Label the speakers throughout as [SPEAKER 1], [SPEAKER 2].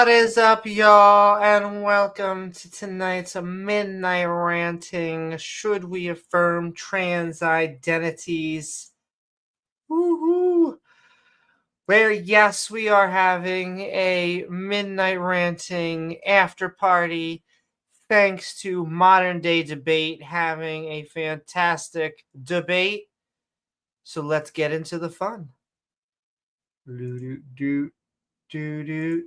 [SPEAKER 1] is up, y'all, and welcome to tonight's Midnight Ranting. Should we affirm trans identities? Woohoo! Where, yes, we are having a Midnight Ranting after party thanks to Modern Day Debate having a fantastic debate. So let's get into the fun. Do-do-do-do-do.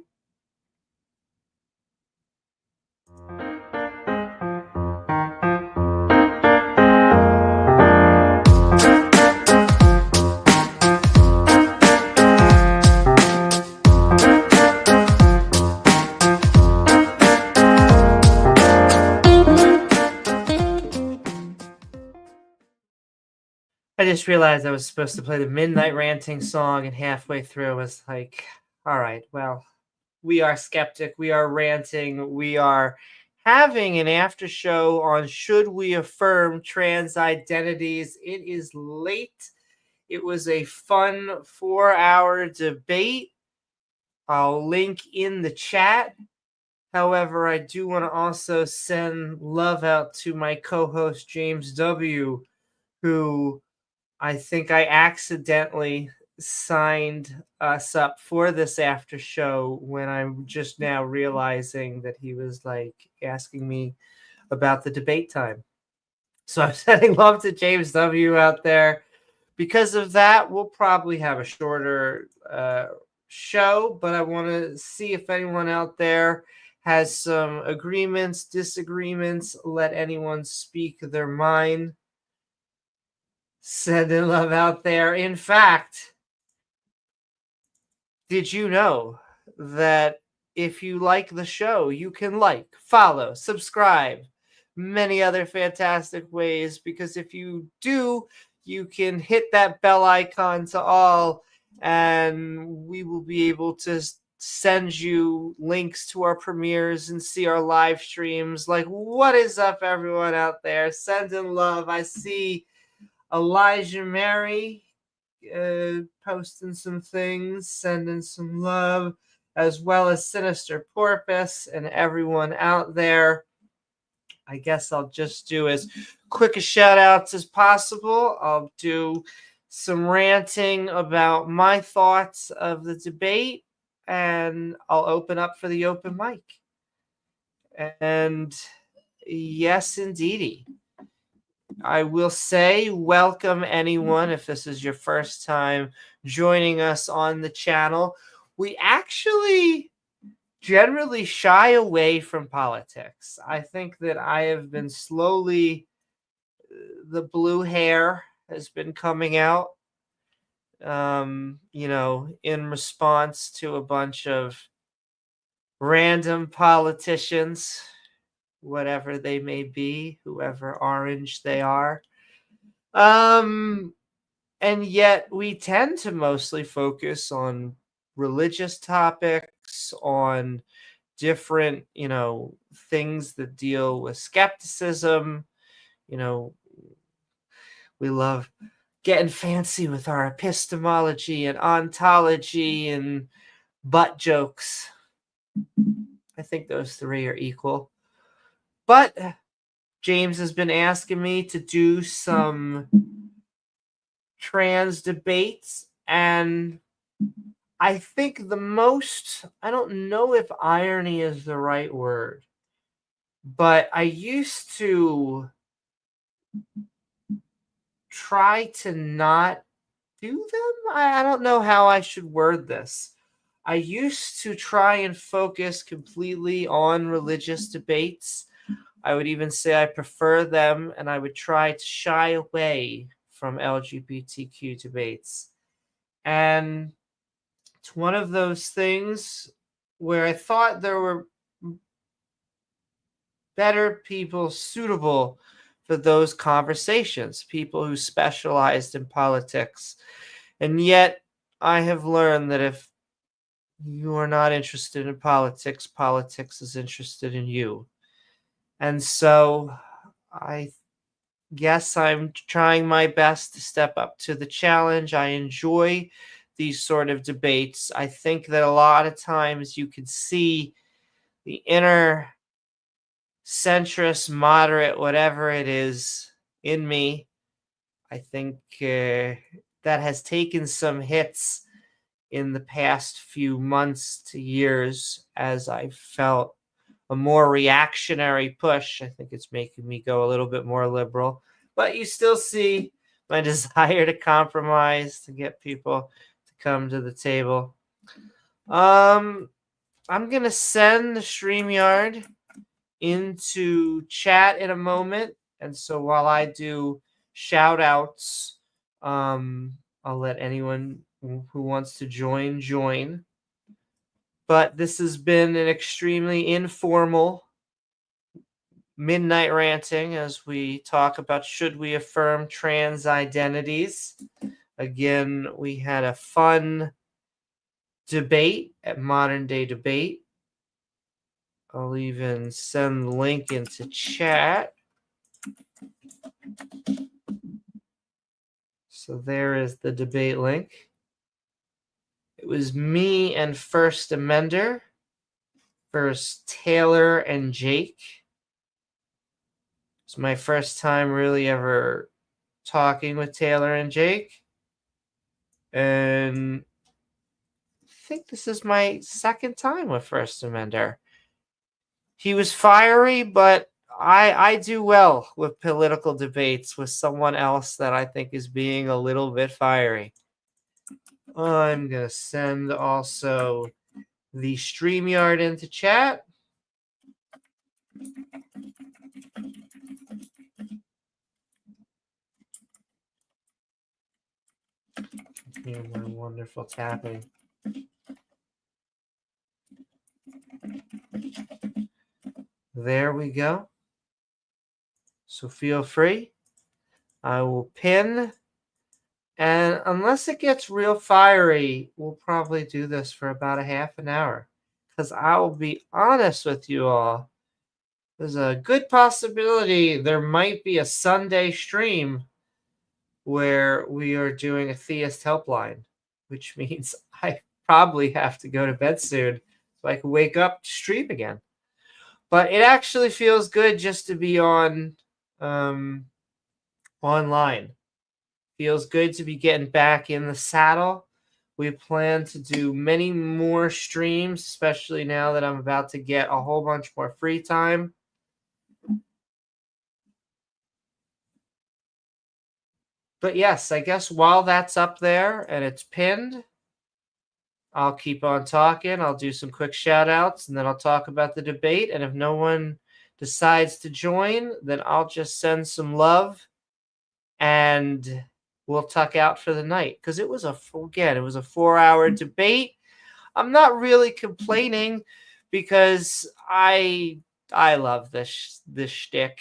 [SPEAKER 1] I just realized I was supposed to play the Midnight Ranting song, and halfway through I was like, all right, well, we are skeptic, we are ranting, we are having an after show on should we affirm trans identities. It is late. It was a fun 4-hour debate. I'll link in the chat. However, I do want to also send love out to my co-host James W., who I think I accidentally signed us up for this after show when I'm just now realizing that he was like asking me about the debate time. So I'm sending love to James W. out there. Because of that, we'll probably have a shorter show, but I want to see if anyone out there has some agreements, disagreements. Let anyone speak their mind. Sending love out there. In fact, did you know that if you like the show, you can like, follow, subscribe, many other fantastic ways? Because if you do, you can hit that bell icon to all, and we will be able to send you links to our premieres and see our live streams. Like, what is up, everyone out there? Sending love. I see Elijah Mary posting some things, sending some love, as well as Sinister Porpoise and everyone out there. I guess I'll just do as quick a shout outs as possible. I'll do some ranting about my thoughts of the debate, and I'll open up for the open mic. And yes, indeedy, I will say welcome anyone if this is your first time joining us on the channel. We actually generally shy away from politics. I think that I have been slowly, the blue hair has been coming out, in response to a bunch of random politicians, whatever they may be, whoever orange they are. And yet we tend to mostly focus on religious topics, on different, things that deal with skepticism. We love getting fancy with our epistemology and ontology and butt jokes. I think those three are equal. But James has been asking me to do some trans debates, and I think the most, I don't know if irony is the right word, but I used to try to not do them. I don't know how I should word this. I used to try and focus completely on religious debates. I would even say I prefer them, and I would try to shy away from LGBTQ debates. And it's one of those things where I thought there were better people suitable for those conversations, people who specialized in politics. And yet I have learned that if you are not interested in politics, politics is interested in you. And so I guess I'm trying my best to step up to the challenge. I enjoy these sort of debates. I think that a lot of times you can see the inner centrist, moderate, whatever it is in me. I think that has taken some hits in the past few months to years as I felt a more reactionary push. I think it's making me go a little bit more liberal, but you still see my desire to compromise, to get people to come to the table. I'm going to send the StreamYard into chat in a moment. And so while I do shout outs, I'll let anyone who wants to join. But this has been an extremely informal midnight ranting as we talk about should we affirm trans identities. Again, we had a fun debate at Modern Day Debate. I'll even send the link into chat. So there is the debate link. It was me and First Amender versus Taylor and Jake. It's my first time really ever talking with Taylor and Jake. And I think this is my second time with First Amender. He was fiery, but I do well with political debates with someone else that I think is being a little bit fiery. I'm going to send also the StreamYard into chat. Hear my wonderful tapping. There we go. So feel free. I will pin. And unless it gets real fiery, we'll probably do this for about a half an hour. Because I will be honest with you all. There's a good possibility there might be a Sunday stream where we are doing a theist helpline, which means I probably have to go to bed soon so I can wake up to stream again. But it actually feels good just to be on online. Feels good to be getting back in the saddle. We plan to do many more streams, especially now that I'm about to get a whole bunch more free time. But yes, I guess while that's up there and it's pinned, I'll keep on talking. I'll do some quick shout outs and then I'll talk about the debate. And if no one decides to join, then I'll just send some love and we'll tuck out for the night. Because it was a 4-hour debate. I'm not really complaining because I love this shtick.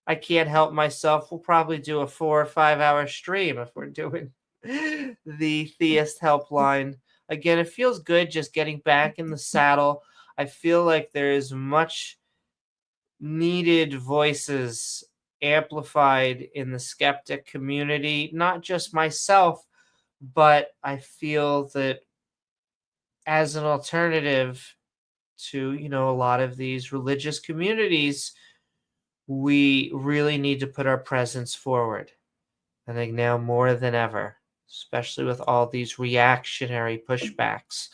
[SPEAKER 1] I can't help myself. We'll probably do a 4 or 5 hour stream if we're doing the Theist Helpline. Again, it feels good just getting back in the saddle. I feel like there is much needed voices amplified in the skeptic community, not just myself, but I feel that as an alternative to, a lot of these religious communities, we really need to put our presence forward. I think now more than ever, especially with all these reactionary pushbacks.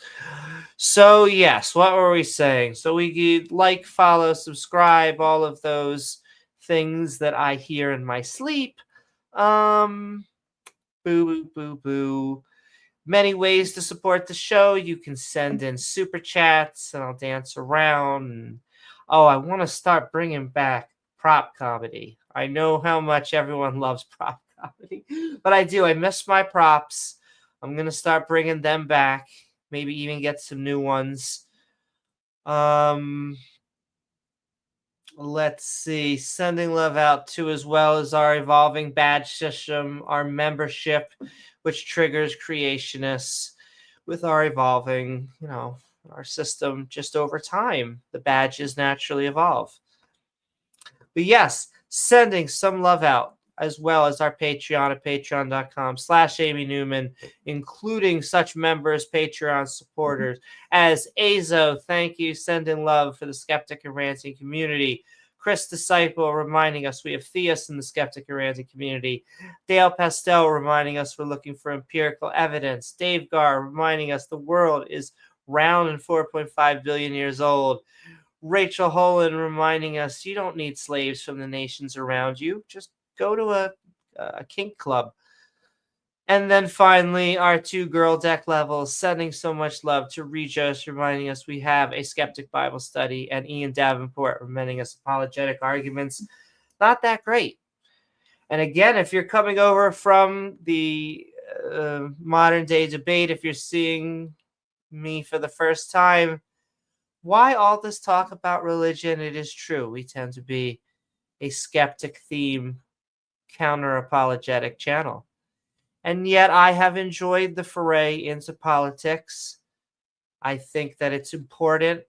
[SPEAKER 1] So yes, what were we saying? So we like, follow, subscribe, all of those things that I hear in my sleep. Boo, boo, boo, boo. Many ways to support the show. You can send in super chats and I'll dance around. And, I want to start bringing back prop comedy. I know how much everyone loves prop comedy, but I do. I miss my props. I'm going to start bringing them back. Maybe even get some new ones. Let's see. Sending love out to, as well as our evolving badge system, our membership, which triggers creationists with our evolving, our system just over time. The badges naturally evolve. But yes, sending some love out. as well as our Patreon at patreon.com/Amy Newman, including such members, Patreon supporters as Azo. Thank you. Sending love for the Skeptic and Ranting community. Chris Disciple reminding us we have Theus in the Skeptic and Ranting community. Dale Pastel reminding us we're looking for empirical evidence. Dave Garr reminding us the world is round and 4.5 billion years old. Rachel Holland reminding us you don't need slaves from the nations around you. Just go to a kink club. And then finally, our 2 girl deck levels, sending so much love to Regis, reminding us we have a Skeptic Bible study, and Ian Davenport reminding us apologetic arguments, not that great. And again, if you're coming over from the modern day debate, if you're seeing me for the first time, why all this talk about religion? It is true. We tend to be a skeptic theme, counter apologetic channel. And yet I have enjoyed the foray into politics. I think that it's important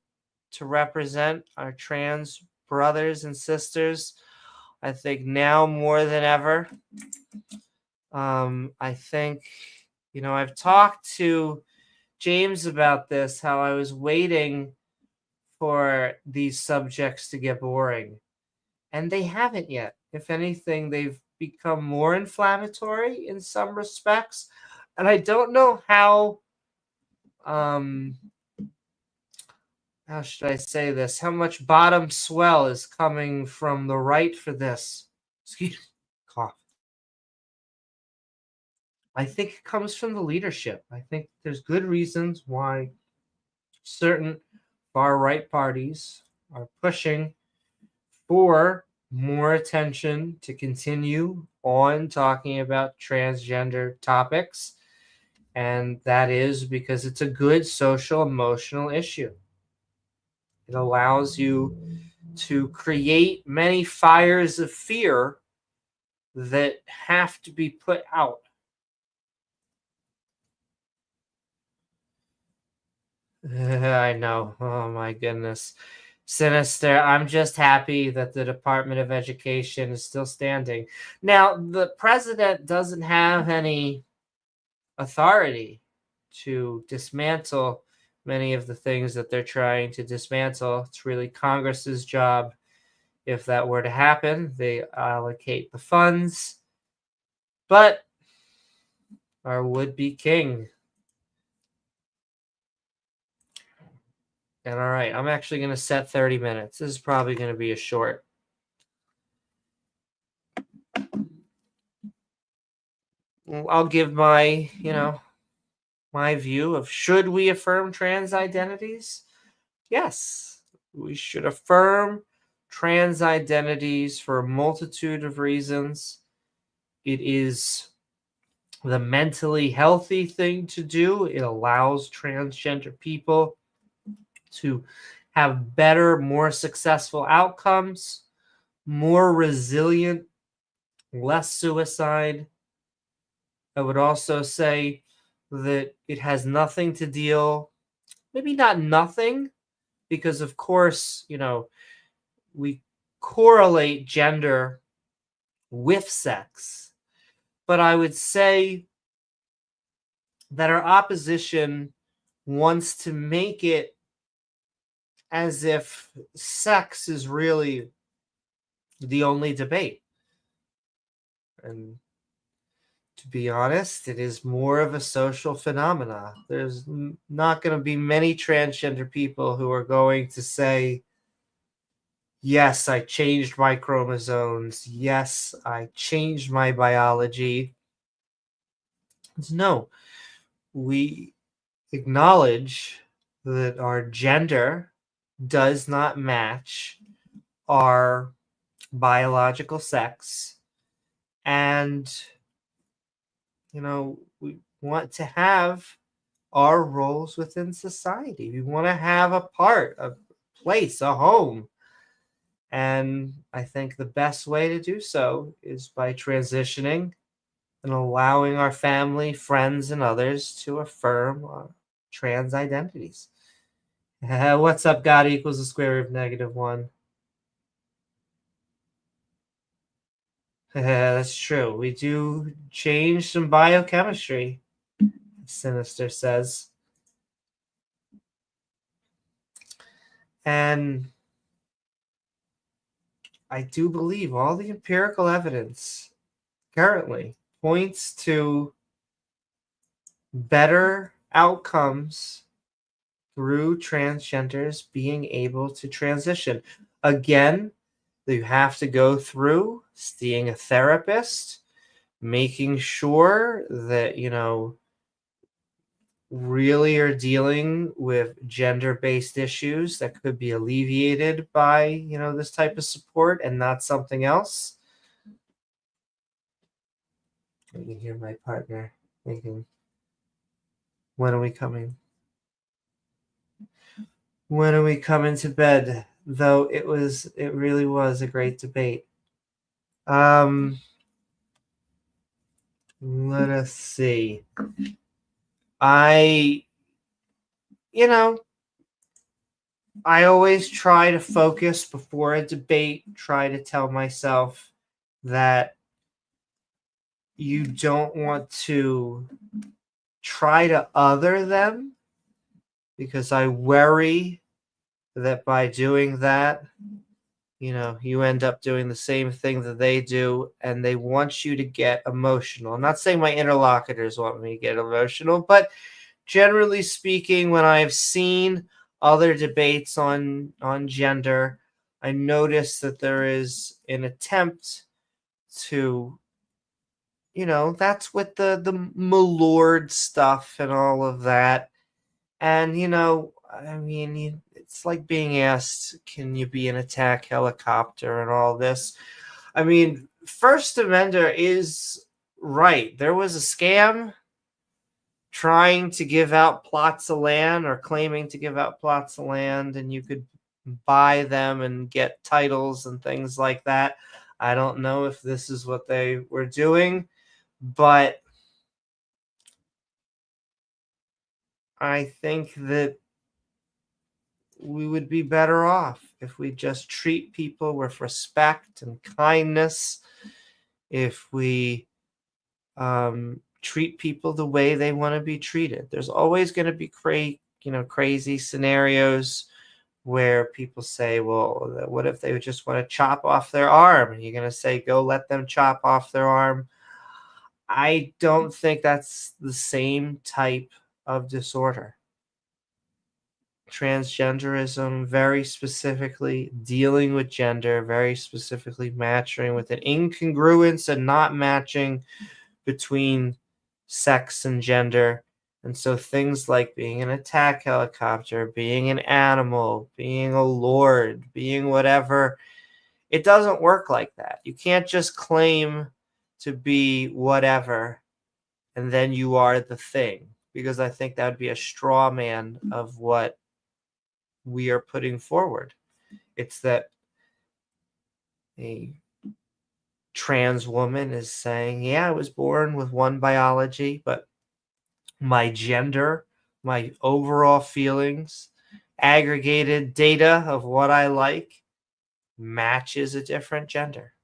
[SPEAKER 1] to represent our trans brothers and sisters. I think now more than ever. I think, I've talked to James about this, how I was waiting for these subjects to get boring. And they haven't yet. If anything, they've become more inflammatory in some respects. And I don't know how should I say this? How much bottom swell is coming from the right for this? Excuse me. Cough. I think it comes from the leadership. I think there's good reasons why certain far-right parties are pushing for more attention to continue on talking about transgender topics. And that is because it's a good social emotional issue. It allows you to create many fires of fear that have to be put out. I know. Oh my goodness. Sinister. I'm just happy that the Department of Education is still standing. Now, the president doesn't have any authority to dismantle many of the things that they're trying to dismantle. It's really Congress's job. If that were to happen, they allocate the funds. But our would-be king. And all right, I'm actually going to set 30 minutes. This is probably going to be a short. I'll give my, my view of should we affirm trans identities? Yes, we should affirm trans identities for a multitude of reasons. It is the mentally healthy thing to do. It allows transgender people to have better, more successful outcomes, more resilient, less suicide. I would also say that it has nothing to deal, maybe not nothing, because of course, we correlate gender with sex. But I would say that our opposition wants to make it as if sex is really the only debate. And to be honest, it is more of a social phenomena. There's not going to be many transgender people who are going to say, yes, I changed my chromosomes. Yes, I changed my biology. No, we acknowledge that our gender does not match our biological sex. And, we want to have our roles within society. We want to have a part, a place, a home. And I think the best way to do so is by transitioning and allowing our family, friends, and others to affirm our trans identities. What's up, God equals the square root of -1? That's true. We do change some biochemistry, Sinister says. And I do believe all the empirical evidence currently points to better outcomes through transgenders being able to transition. Again, you have to go through seeing a therapist, making sure that, really are dealing with gender-based issues that could be alleviated by, this type of support and not something else. I can hear my partner thinking, when are we coming? When are we coming to bed? Though it really was a great debate. Let us see. I, you know, I always try to focus before a debate, try to tell myself that you don't want to try to other them, because I worry that by doing that, you end up doing the same thing that they do, and they want you to get emotional. I'm not saying my interlocutors want me to get emotional, but generally speaking, when I've seen other debates on gender, I notice that there is an attempt to, that's with the malord stuff and all of that. And, I mean, it's like being asked, can you be an attack helicopter and all this? I mean, First Amender is right. There was a scam trying to give out plots of land, or claiming to give out plots of land, and you could buy them and get titles and things like that. I don't know if this is what they were doing, but I think that we would be better off if we just treat people with respect and kindness, if we treat people the way they want to be treated. There's always going to be crazy scenarios where people say, well, what if they just want to chop off their arm? And you're going to say, go let them chop off their arm. I don't think that's the same type of disorder. Transgenderism, very specifically dealing with gender, very specifically matching with an incongruence and not matching between sex and gender. And so things like being an attack helicopter, being an animal, being a lord, being whatever, it doesn't work like that. You can't just claim to be whatever and then you are the thing, because I think that would be a straw man of what we are putting forward. It's that a trans woman is saying, yeah, I was born with one biology, but my gender, my overall feelings, aggregated data of what I like matches a different gender.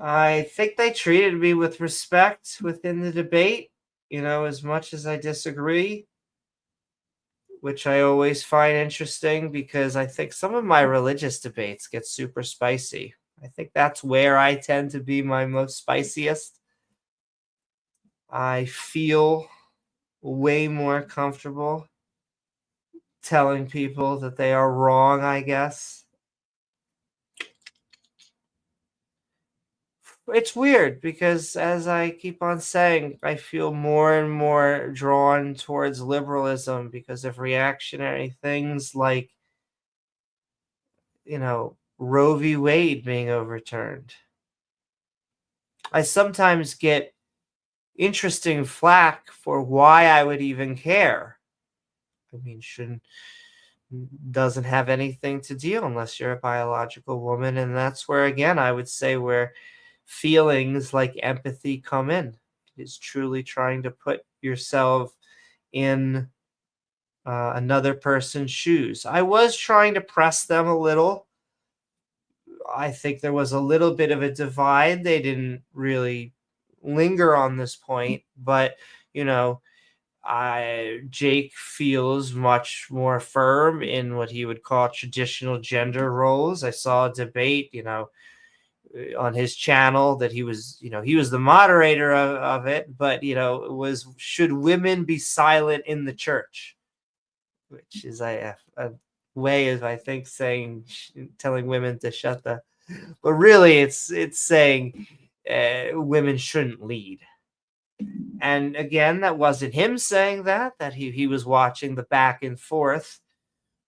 [SPEAKER 1] I think they treated me with respect within the debate, as much as I disagree, which I always find interesting, because I think some of my religious debates get super spicy. I think that's where I tend to be my most spiciest. I feel way more comfortable telling people that they are wrong, I guess. It's weird because, as I keep on saying, I feel more and more drawn towards liberalism because of reactionary things like, Roe v. Wade being overturned. I sometimes get interesting flack for why I would even care. I mean, doesn't have anything to deal unless you're a biological woman. And that's where, again, I would say where feelings like empathy come in. It is truly trying to put yourself in another person's shoes. I was trying to press them a little. I think there was a little bit of a divide. They didn't really linger on this point, but you know, Jake feels much more firm in what he would call traditional gender roles. I saw a debate, on his channel that he was the moderator of it, but it was, should women be silent in the church, which is a way of, I think, saying, telling women to shut the, but really it's saying women shouldn't lead. And again, that wasn't him saying that he was watching the back and forth,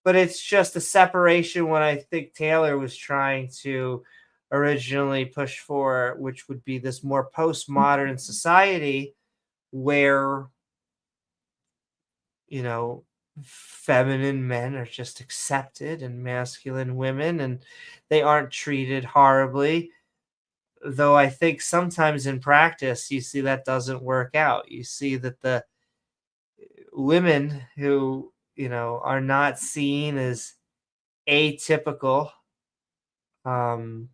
[SPEAKER 1] but it's just a separation when I think Taylor was trying to originally push for, which would be this more postmodern society where, feminine men are just accepted and masculine women, and they aren't treated horribly. Though I think sometimes in practice, you see that doesn't work out. You see that the women who, are not seen as atypical, trying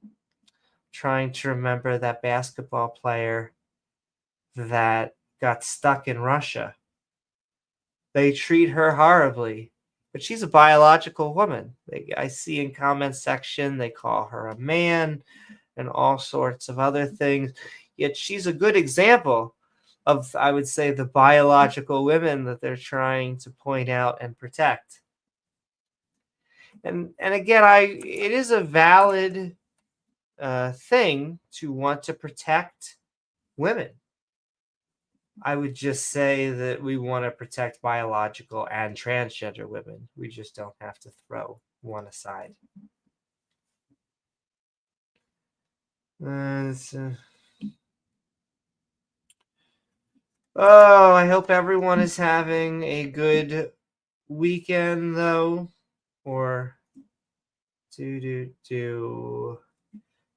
[SPEAKER 1] to remember that basketball player that got stuck in Russia. They treat her horribly, but she's a biological woman. I see in comment section, they call her a man and all sorts of other things. Yet she's a good example of, I would say, the biological women that they're trying to point out and protect. And again, it is a valid thing to want to protect women. I would just say that we want to protect biological and transgender women. We just don't have to throw one aside. I hope everyone is having a good weekend, though. Or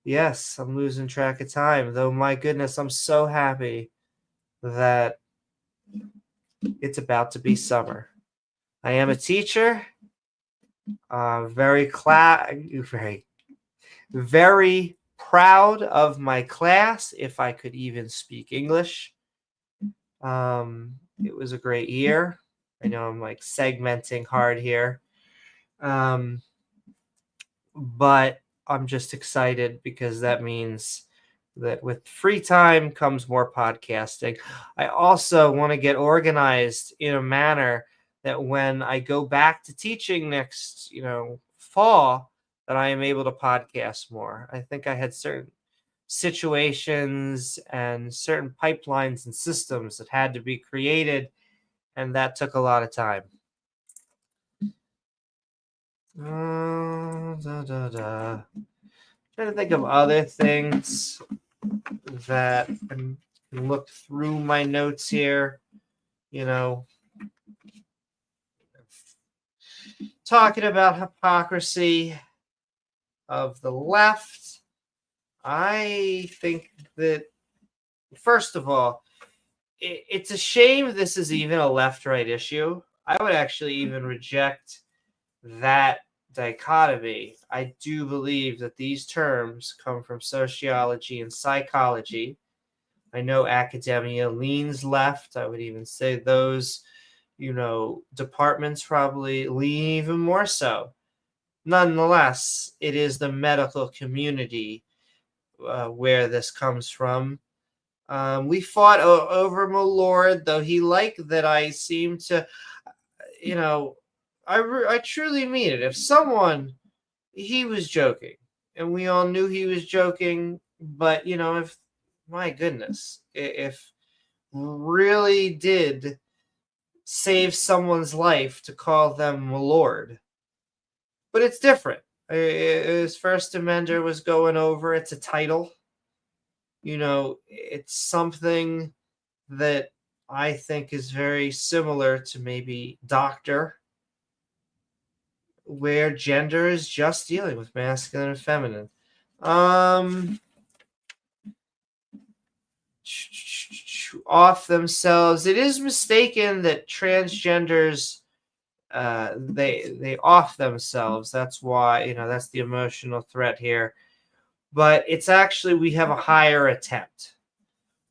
[SPEAKER 1] Yes, I'm losing track of time, though. My goodness, I'm so happy that it's about to be summer. I am a teacher. Very very proud of my class, if I could even speak English. It was a great year. I know I'm like segmenting hard here. But I'm just excited because that means that with free time comes more podcasting. I also want to get organized in a manner that when I go back to teaching next, fall, that I am able to podcast more. I think I had certain situations and certain pipelines and systems that had to be created, and that took a lot of time. Trying to think of other things that I can look through my notes here. Talking about hypocrisy of the left. I think that, first of all, it's a shame this is even a left-right issue. I would actually even reject that dichotomy. I do believe that these terms come from sociology and psychology. I know academia leans left. I would even say those, departments probably lean even more so. Nonetheless, it is the medical community where this comes from. We fought over Malord, though he liked that I seem to, I truly mean it. If someone, he was joking, and we all knew he was joking, but, if, my goodness, if really did save someone's life to call them Lord. But it's different. His First Amender was going over. It's a title. It's something that I think is very similar to maybe doctor, where gender is just dealing with masculine and feminine. Off themselves. It is mistaken that transgenders they off themselves. That's why, that's the emotional threat here. But it's actually, we have a higher attempt.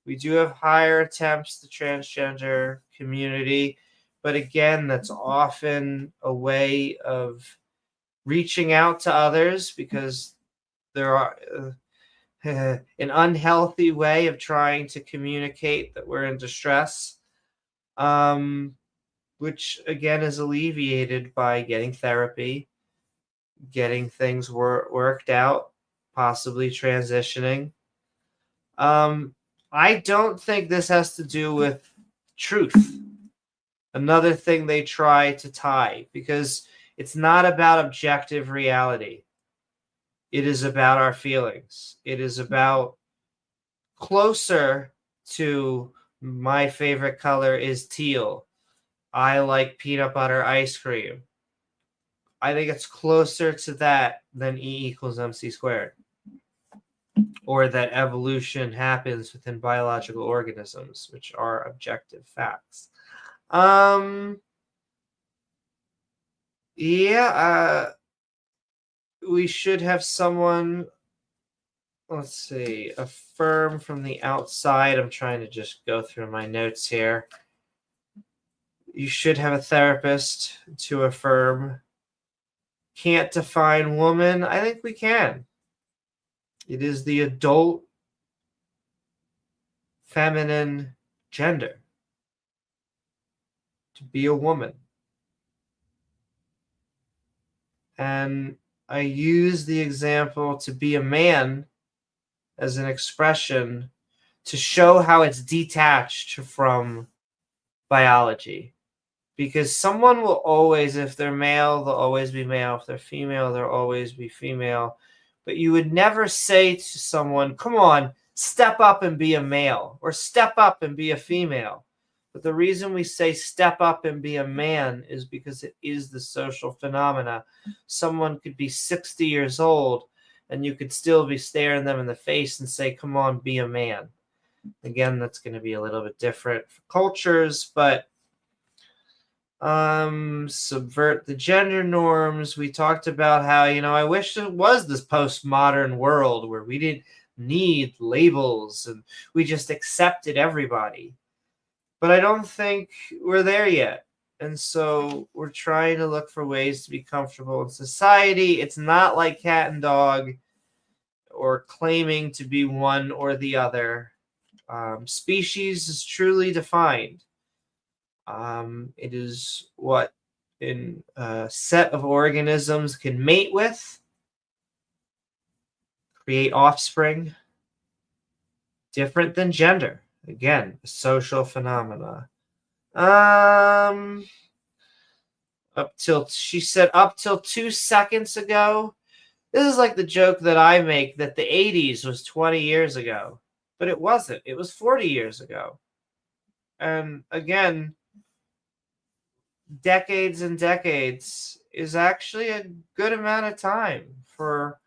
[SPEAKER 1] We do have higher attempts, the transgender community, but again, that's often a way of reaching out to others because there are an unhealthy way of trying to communicate that we're in distress, which again is alleviated by getting therapy, getting things worked out, possibly transitioning. I don't think this has to do with truth. Another thing they try to tie, because it's not about objective reality. It is about our feelings. It is about closer to my favorite color is teal. I like peanut butter ice cream. I think it's closer to that than E equals MC squared, or that evolution happens within biological organisms, which are objective facts. We should have someone, let's see, affirm from the outside. I'm trying to just go through my notes here. You should have a therapist to affirm. Can't define woman. I think we can. It is the adult feminine gender to be a woman. And I use the example to be a man as an expression to show how it's detached from biology. Because someone will always, if they're male, they'll always be male. If they're female, they'll always be female. But you would never say to someone, come on, step up and be a male, or step up and be a female. But the reason we say step up and be a man is because it is the social phenomena. Someone could be 60 years old and you could still be staring them in the face and say, come on, be a man. Again, that's going to be a little bit different for cultures, but subvert the gender norms. We talked about how, I wish it was this postmodern world where we didn't need labels and we just accepted everybody. But I don't think we're there yet. And so we're trying to look for ways to be comfortable in society. It's not like cat and dog or claiming to be one or the other. Species is truly defined. It is what in a set of organisms can mate with, create offspring, different than gender. Again, a social phenomena. She said up till 2 seconds ago. This is like the joke that I make that the 80s was 20 years ago, but it wasn't. It was 40 years ago. And again, decades and decades is actually a good amount of time for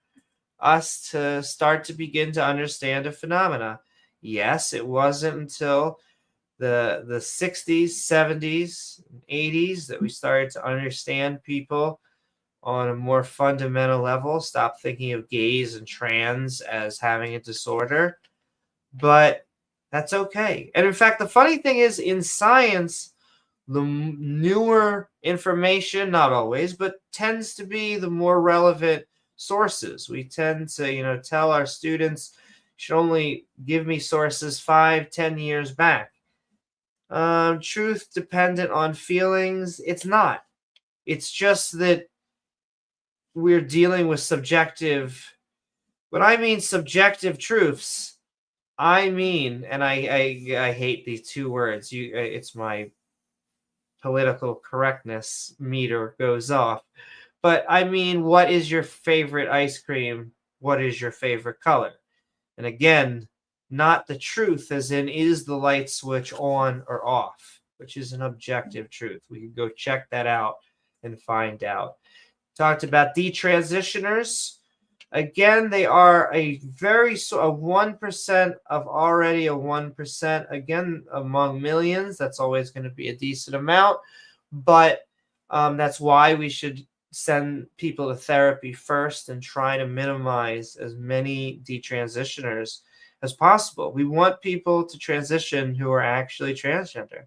[SPEAKER 1] us to start to begin to understand a phenomena. Yes, it wasn't until the 60s, 70s, 80s that we started to understand people on a more fundamental level, stop thinking of gays and trans as having a disorder. But that's okay. And in fact, the funny thing is, in science, the newer information, not always, but tends to be the more relevant sources. We tend to, tell our students, should only give me sources 5-10 years back. Truth dependent on feelings, it's not. It's just that we're dealing with subjective. When I mean subjective truths, I mean, and I hate these two words. It's my political correctness meter goes off. But I mean, what is your favorite ice cream? What is your favorite color? And again, not the truth as in, is the light switch on or off, which is an objective truth. We can go check that out and find out. Talked about detransitioners. Again, they are a 1% of already a 1%. Again, among millions, that's always going to be a decent amount. But That's why we should send people to therapy first and try to minimize as many detransitioners as possible. We want people to transition who are actually transgender.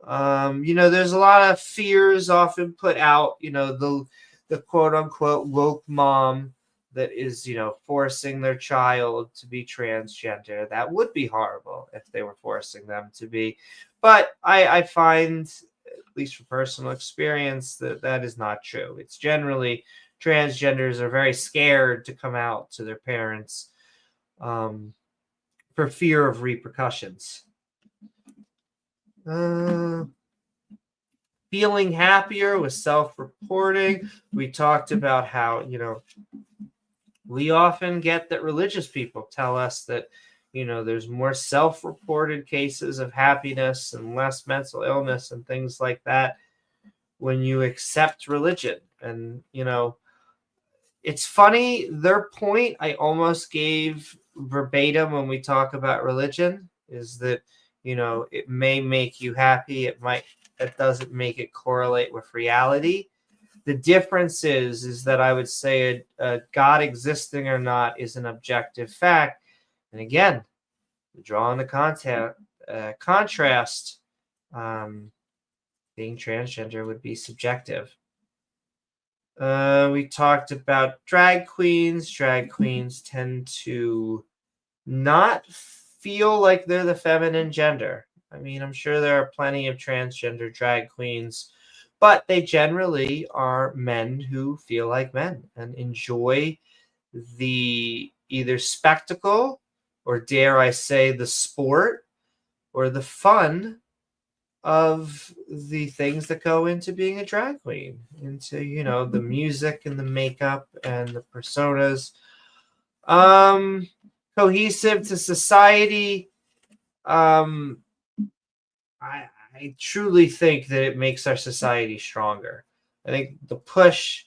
[SPEAKER 1] There's a lot of fears often put out, the quote unquote woke mom that is, forcing their child to be transgender. That would be horrible if they were forcing them to be. But I find, at least from personal experience, that is not true. It's generally transgenders are very scared to come out to their parents for fear of repercussions. Feeling happier with self-reporting. We talked about how, we often get that religious people tell us that, there's more self-reported cases of happiness and less mental illness and things like that when you accept religion. And, it's funny, their point I almost gave verbatim when we talk about religion is that, it may make you happy. It doesn't make it correlate with reality. The difference is that I would say a God existing or not is an objective fact. And again, drawing the contrast, being transgender would be subjective. We talked about drag queens. Drag queens tend to not feel like they're the feminine gender. I mean, I'm sure there are plenty of transgender drag queens, but they generally are men who feel like men and enjoy the either spectacle or, dare I say, the sport or the fun of the things that go into being a drag queen, into, the music and the makeup and the personas. Cohesive to society. I truly think that it makes our society stronger. I think the push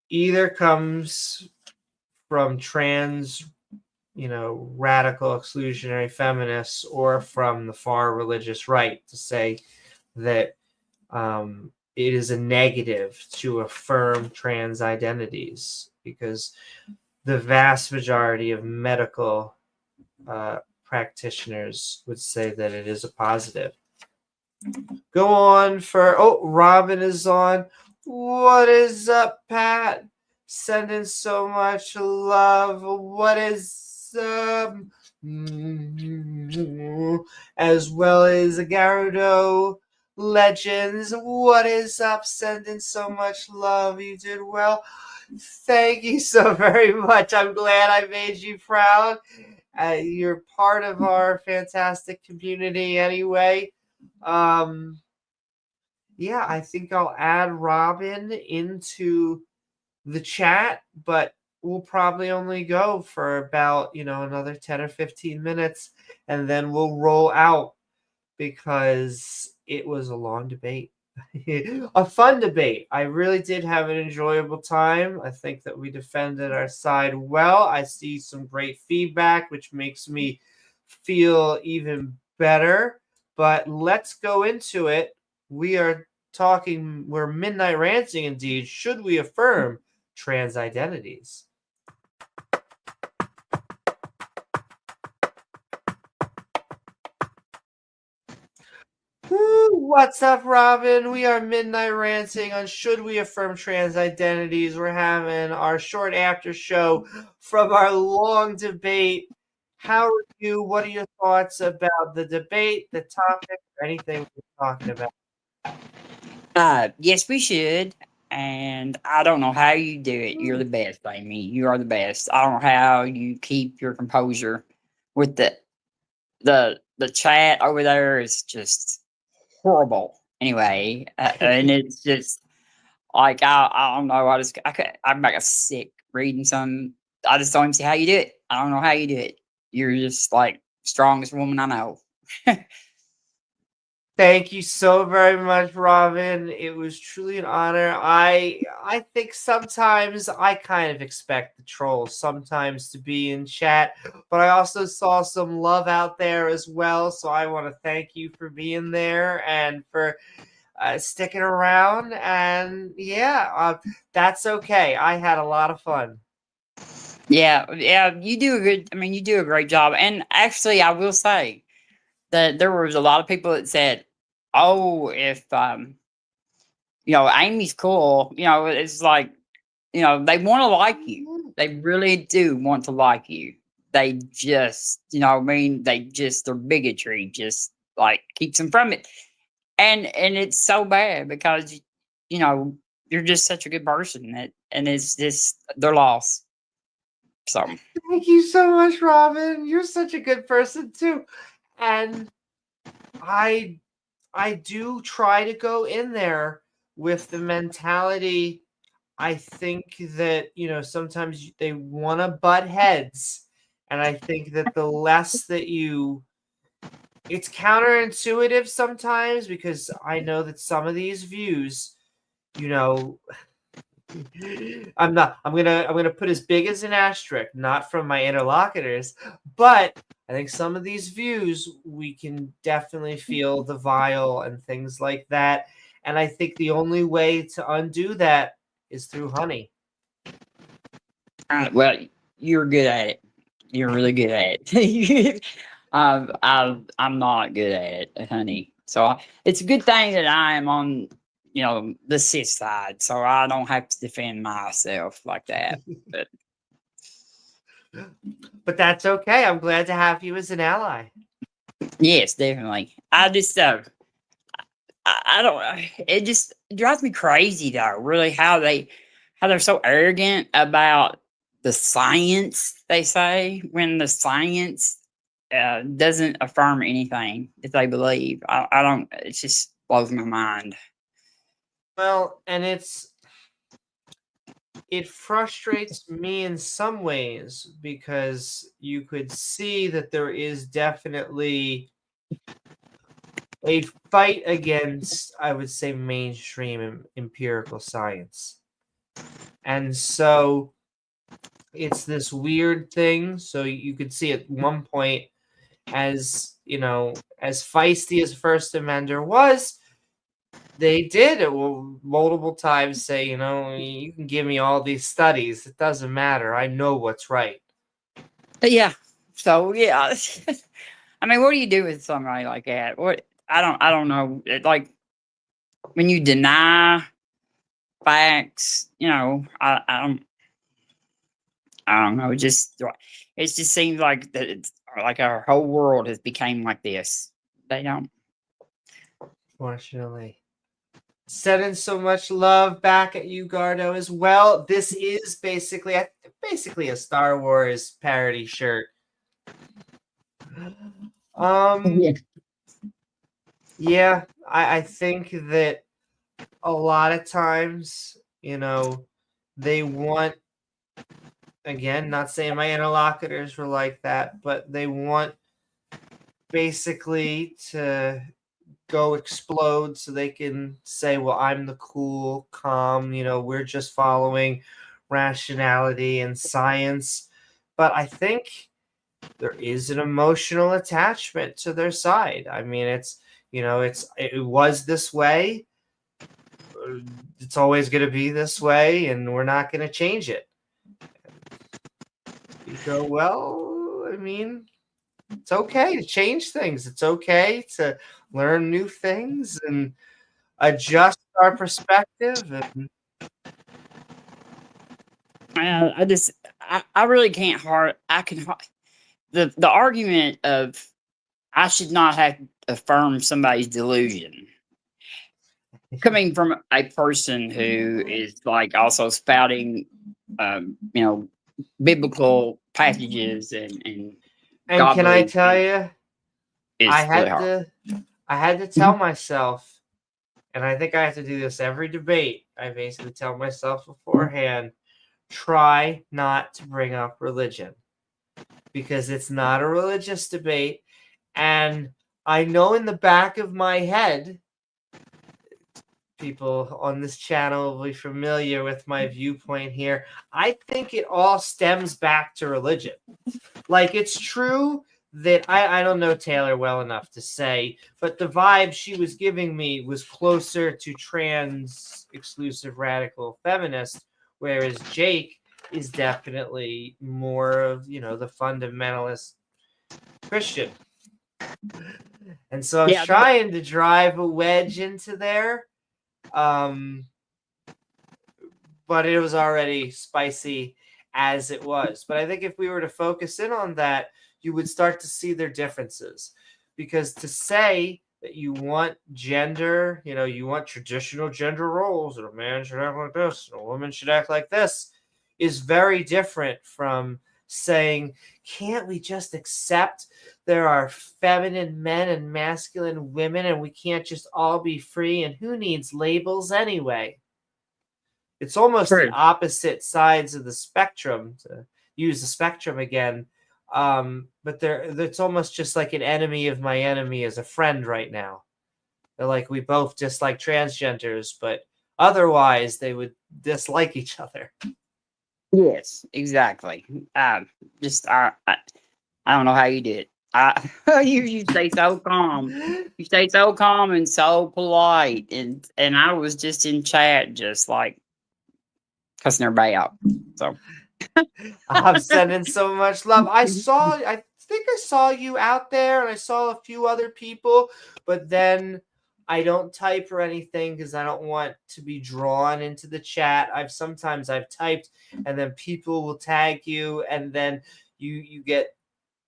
[SPEAKER 1] either comes from trans, radical exclusionary feminists or from the far religious right to say that it is a negative to affirm trans identities, because the vast majority of medical practitioners would say that it is a positive. Go on Robin is on. What is up, Pat? Sending so much love. What is up? As well as Garudo Legends. What is up? Sending so much love. You did well. Thank you so very much. I'm glad I made you proud. You're part of our fantastic community anyway. Yeah, I think I'll add Robin into the chat, but we'll probably only go for about, another 10 or 15 minutes, and then we'll roll out because it was a long debate. A fun debate. I really did have an enjoyable time. I think that we defended our side well. I see some great feedback, which makes me feel even better. But let's go into it. We're midnight ranting indeed. Should we affirm trans identities? Woo, what's up, Robin? We are midnight ranting on should we affirm trans identities. We're having our short after show from our long debate. How are you? What are your thoughts about the debate, the topic, or anything we're talking about?
[SPEAKER 2] Yes, we should. And I don't know how you do it. You're the best, Amy. You are the best. I don't know how you keep your composure with the chat over there is just horrible. Anyway, and it's just like I don't know. I'm like a sick reading some. I just don't even see how you do it. I don't know how you do it. You're just like strongest woman I know.
[SPEAKER 1] Thank you so very much, Robin. It was truly an honor. I think sometimes I kind of expect the trolls sometimes to be in chat, but I also saw some love out there as well. So I want to thank you for being there and for sticking around, and that's okay. I had a lot of fun.
[SPEAKER 2] Yeah, you do a good. I mean, you do a great job. And actually, I will say that there was a lot of people that said, "Oh, if Amy's cool, it's like, they want to like you. They really do want to like you. They just, what I mean, their bigotry just like keeps them from it. And it's so bad because you know you're just such a good person and it's just their loss. So
[SPEAKER 1] Thank you so much, Robin. You're such a good person too, and I I do try to go in there with the mentality. I think that, sometimes they want to butt heads. And I think that the less that it's counterintuitive sometimes, because I know that some of these views, you know, I'm gonna put as big as an asterisk, not from my interlocutors, but I think some of these views we can definitely feel the vile and things like that. And I think the only way to undo that is through honey.
[SPEAKER 2] well, you're good at it. You're really good at it. I'm not good at it, honey. So it's a good thing that I am on, the cis side, so I don't have to defend myself like that. But
[SPEAKER 1] But that's okay. I'm glad to have you as an ally.
[SPEAKER 2] yes, definitely. I don't. It just drives me crazy though. Really, how they're so arrogant about the science. They say when the science doesn't affirm anything that they believe. I don't. It just blows my mind.
[SPEAKER 1] Well, and it frustrates me in some ways, because you could see that there is definitely a fight against, I would say, mainstream empirical science. And so it's this weird thing. So you could see at one point, as as feisty as First Amender was, they did it multiple times say, you can give me all these studies. It doesn't matter. I know what's right.
[SPEAKER 2] But yeah. So yeah. I mean, what do you do with somebody like that? What I don't know. Like when you deny facts, I don't know. It just seems like that. It's like our whole world has become like this. They don't.
[SPEAKER 1] Fortunately. Sending so much love back at you, Gardo, as well. This is basically a Star Wars parody shirt.
[SPEAKER 2] Yeah.
[SPEAKER 1] Yeah, I think that a lot of times, they want, again, not saying my interlocutors were like that, but they want basically to go explode so they can say, well, I'm the cool, calm, we're just following rationality and science. But I think there is an emotional attachment to their side. I mean, it was this way. It's always going to be this way, and we're not going to change it. You go, well, I mean, it's okay to change things. It's okay to learn new things and adjust our perspective. And
[SPEAKER 2] I really can't the argument of I should not have to affirm somebody's delusion coming from a person who is like also spouting, biblical passages and
[SPEAKER 1] and can I
[SPEAKER 2] godly
[SPEAKER 1] tell you, I
[SPEAKER 2] is really
[SPEAKER 1] had
[SPEAKER 2] hard.
[SPEAKER 1] to I had to tell myself, and I think I have to do this every debate. I basically tell myself beforehand, try not to bring up religion, because it's not a religious debate. And I know in the back of my head, people on this channel will be familiar with my viewpoint here. I think it all stems back to religion. Like, it's true that I don't know Taylor well enough to say, but the vibe she was giving me was closer to trans exclusive radical feminist, whereas Jake is definitely more of, the fundamentalist Christian. And so I was
[SPEAKER 2] Yeah,
[SPEAKER 1] trying to drive a wedge into there. But it was already spicy as it was. But I think if we were to focus in on that, you would start to see their differences. Because to say that you want gender, you want traditional gender roles, that a man should act like this, and a woman should act like this, is very different from saying, can't we just accept there are feminine men and masculine women and we can't just all be free, and who needs labels anyway? It's almost the
[SPEAKER 2] true.
[SPEAKER 1] opposite sides of the spectrum, to use the spectrum again. But it's almost just like an enemy of my enemy is a friend right now. They're like, we both dislike transgenders, but otherwise they would dislike each other.
[SPEAKER 2] Yes, exactly. I don't know how you did. You stay so calm. You stay so calm and so polite, and I was just in chat, just like cussing everybody out. So
[SPEAKER 1] I'm sending so much love. I think I saw you out there, and I saw a few other people, but then I don't type or anything because I don't want to be drawn into the chat. Sometimes I've typed, and then people will tag you, and then you get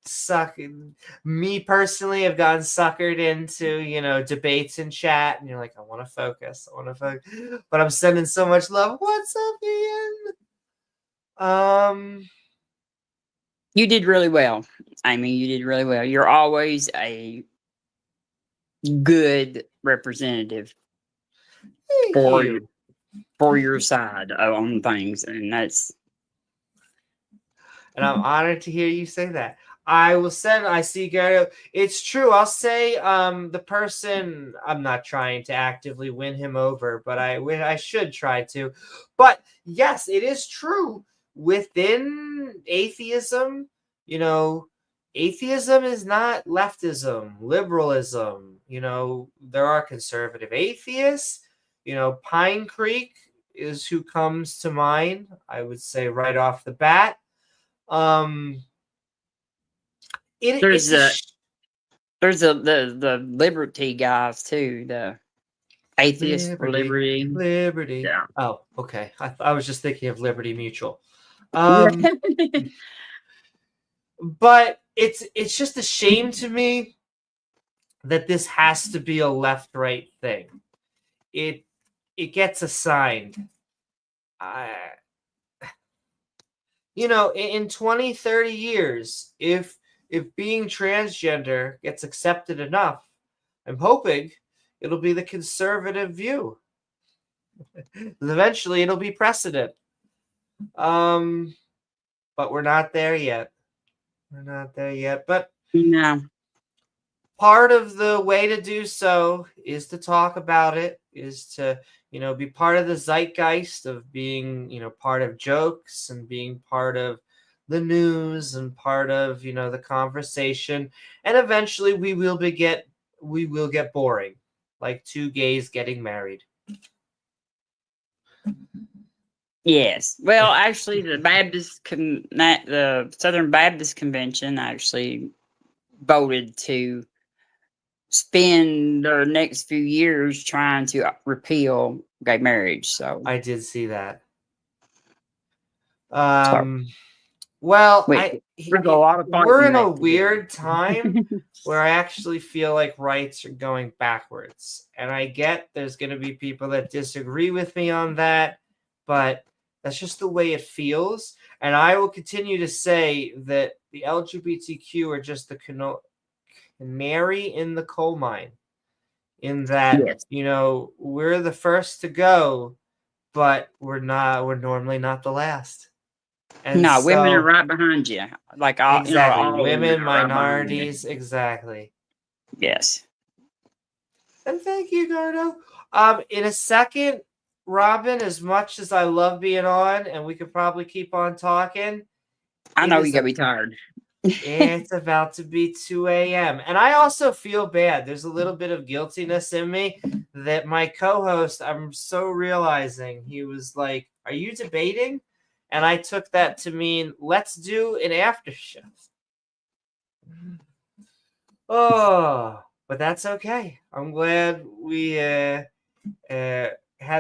[SPEAKER 1] sucked. Me personally, have gotten suckered into debates in chat, and you're like, I want to focus, but I'm sending so much love. What's up, Ian?
[SPEAKER 2] you did really well. I mean, you did really well. You're always a good representative
[SPEAKER 1] Thank
[SPEAKER 2] for
[SPEAKER 1] you.
[SPEAKER 2] for your side on things, and that's.
[SPEAKER 1] And I'm honored to hear you say that. I see Gary. It's true. I'll say the person, I'm not trying to actively win him over, but I should try to. But yes, it is true. Within atheism, atheism is not leftism, liberalism. There are conservative atheists. Pine Creek is who comes to mind, I would say, right off the bat.
[SPEAKER 2] There's
[SPEAKER 1] It's
[SPEAKER 2] the liberty guys too, the atheists for liberty.
[SPEAKER 1] liberty.
[SPEAKER 2] Yeah.
[SPEAKER 1] Oh, okay. I was just thinking of Liberty Mutual.
[SPEAKER 2] Yeah.
[SPEAKER 1] But it's just a shame to me that this has to be a left-right thing. It gets assigned. In 20, 30 years, if being transgender gets accepted enough, I'm hoping it'll be the conservative view. Eventually, it'll be precedent. But we're not there yet. But
[SPEAKER 2] No.
[SPEAKER 1] part of the way to do so is to talk about it, is to, be part of the zeitgeist of being, part of jokes and being part of the news and part of, the conversation. And eventually we will get boring, like two gays getting married.
[SPEAKER 2] Yes. Well, actually, the Southern Baptist Convention actually voted to spend their next few years trying to repeal gay marriage. So
[SPEAKER 1] I did see that.
[SPEAKER 2] sorry.
[SPEAKER 1] Well,
[SPEAKER 2] Wait, there's a lot of
[SPEAKER 1] we're in
[SPEAKER 2] fighting
[SPEAKER 1] a
[SPEAKER 2] left to do.
[SPEAKER 1] weird time where I actually feel like rights are going backwards. And I get there's going to be people that disagree with me on that, but that's just the way it feels. And I will continue to say that the LGBTQ are just the canary in the coal mine, in that,
[SPEAKER 2] Yes.
[SPEAKER 1] we're the first to go, but we're normally not the last. And
[SPEAKER 2] No, women are
[SPEAKER 1] so,
[SPEAKER 2] right behind you. Like all,
[SPEAKER 1] exactly,
[SPEAKER 2] all
[SPEAKER 1] women,
[SPEAKER 2] are right behind you.
[SPEAKER 1] minorities, exactly.
[SPEAKER 2] Yes.
[SPEAKER 1] And thank you, Gardo. In a second, Robin, as much as I love being on, and we could probably keep on talking,
[SPEAKER 2] I
[SPEAKER 1] it
[SPEAKER 2] know
[SPEAKER 1] is
[SPEAKER 2] you gotta be tired.
[SPEAKER 1] It's about to be 2 a.m. And I also feel bad. There's a little bit of guiltiness in me that my co-host, I'm so realizing, he was like, "Are you debating?" And I took that to mean, let's do an after show. Oh, but that's okay. I'm glad we had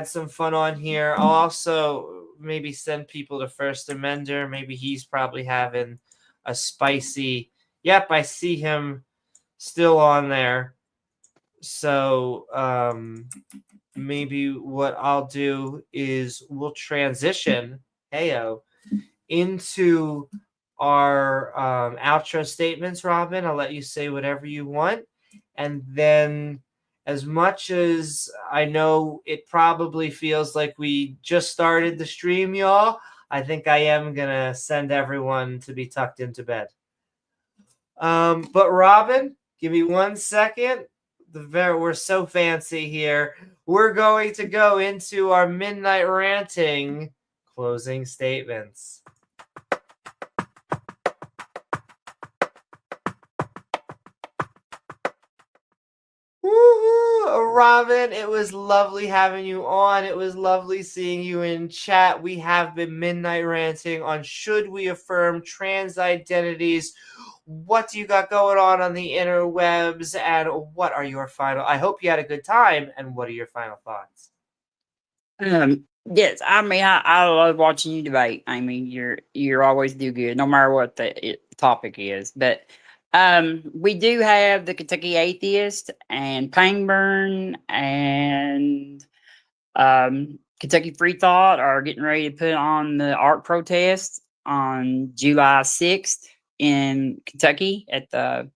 [SPEAKER 1] some fun on here. I'll also maybe send people to First Amender. Maybe he's probably having a spicy. Yep, I see him still on there. So maybe what I'll do is we'll transition, heyo, into our outro statements, Robin. I'll let you say whatever you want. And then, as much as I know it probably feels like we just started the stream, y'all, I think I am going to send everyone to be tucked into bed. But Robin, give me 1 second. We're so fancy here. We're going to go into our midnight ranting closing statements. Woohoo! Robin, it was lovely having you on. It was lovely seeing you in chat. We have been midnight ranting on should we affirm trans identities. What do you got going on the interwebs, and what are your final? I hope you had a good time, and what are your final thoughts?
[SPEAKER 2] Yes, I mean, I love watching you debate. I mean, you're always do good, no matter what the topic is. But we do have the Kentucky Atheist and Pangburn and Kentucky Free Thought are getting ready to put on the art protest on July 6th in Kentucky at the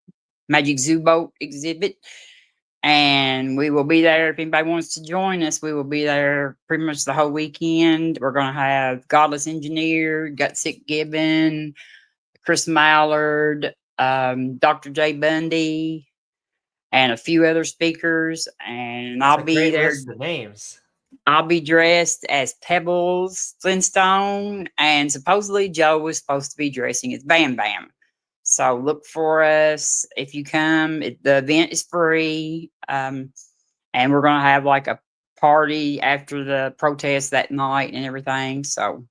[SPEAKER 2] Magic Zoo Boat exhibit. And we will be there. If anybody wants to join us, we will be there pretty much the whole weekend. We're going to have Godless Engineer, Gutsick Gibbon, Chris Mallard, Dr. J. Bundy, and a few other speakers. And
[SPEAKER 1] That's
[SPEAKER 2] I'll
[SPEAKER 1] a
[SPEAKER 2] be
[SPEAKER 1] great
[SPEAKER 2] there.
[SPEAKER 1] list of names.
[SPEAKER 2] I'll be dressed as Pebbles Flintstone, and supposedly Joe was supposed to be dressing as Bam Bam. So look for us if you come. The event is free, and we're gonna have like a party after the protest that night and everything. So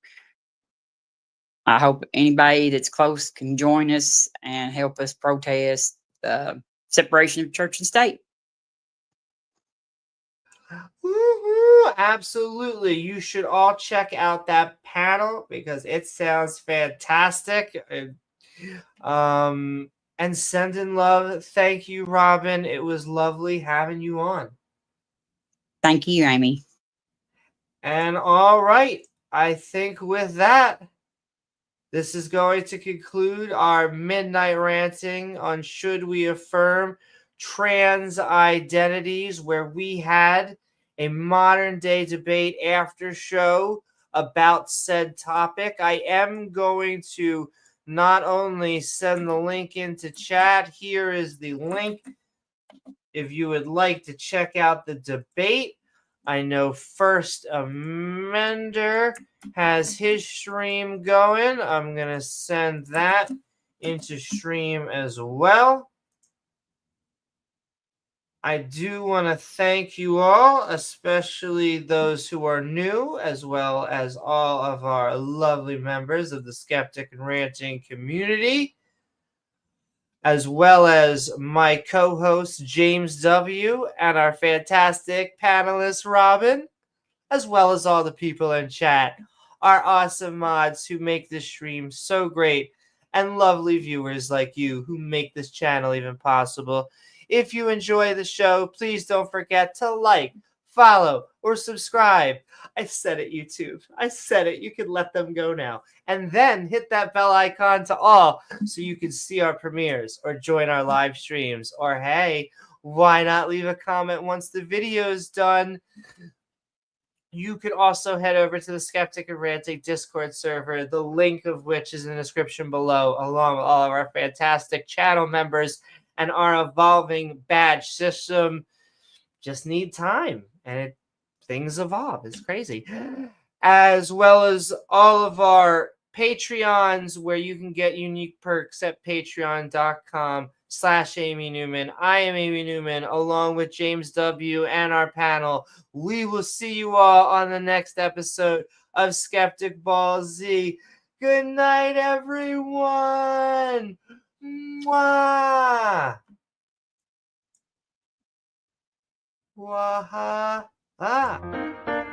[SPEAKER 2] I hope anybody that's close can join us and help us protest the separation of church and state.
[SPEAKER 1] Woo-hoo, absolutely. You should all check out that panel because it sounds fantastic. And send in love. Thank you, Robin. It was lovely having you on.
[SPEAKER 2] Thank you, Amy.
[SPEAKER 1] And all right, I think with that, this is going to conclude our midnight ranting on should we affirm trans identities, where we had a modern day debate after show about said topic. I am going to not only send the link into chat, here is the link if you would like to check out the debate. I know First Amender has his stream going. I'm going to send that into stream as well. I do want to thank you all, especially those who are new, as well as all of our lovely members of the Skeptic and Ranting community, as well as my co-host James W. and our fantastic panelist Robin, as well as all the people in chat, our awesome mods who make this stream so great, and lovely viewers like you who make this channel even possible. If you enjoy the show, please don't forget to like, follow, or subscribe. I said it, YouTube. I said it. You can let them go now. And then hit that bell icon to all so you can see our premieres or join our live streams. Or hey, why not leave a comment once the video is done? You can also head over to the Skeptic and Ranting Discord server, the link of which is in the description below, along with all of our fantastic channel members and our evolving badge system. Just need time, and things evolve. It's crazy. As well as all of our Patreons, where you can get unique perks at patreon.com/Amy Newman. I am Amy Newman, along with James W. and our panel. We will see you all on the next episode of Skeptic Ball Z. Good night, everyone. Mwah. Waha. Ah.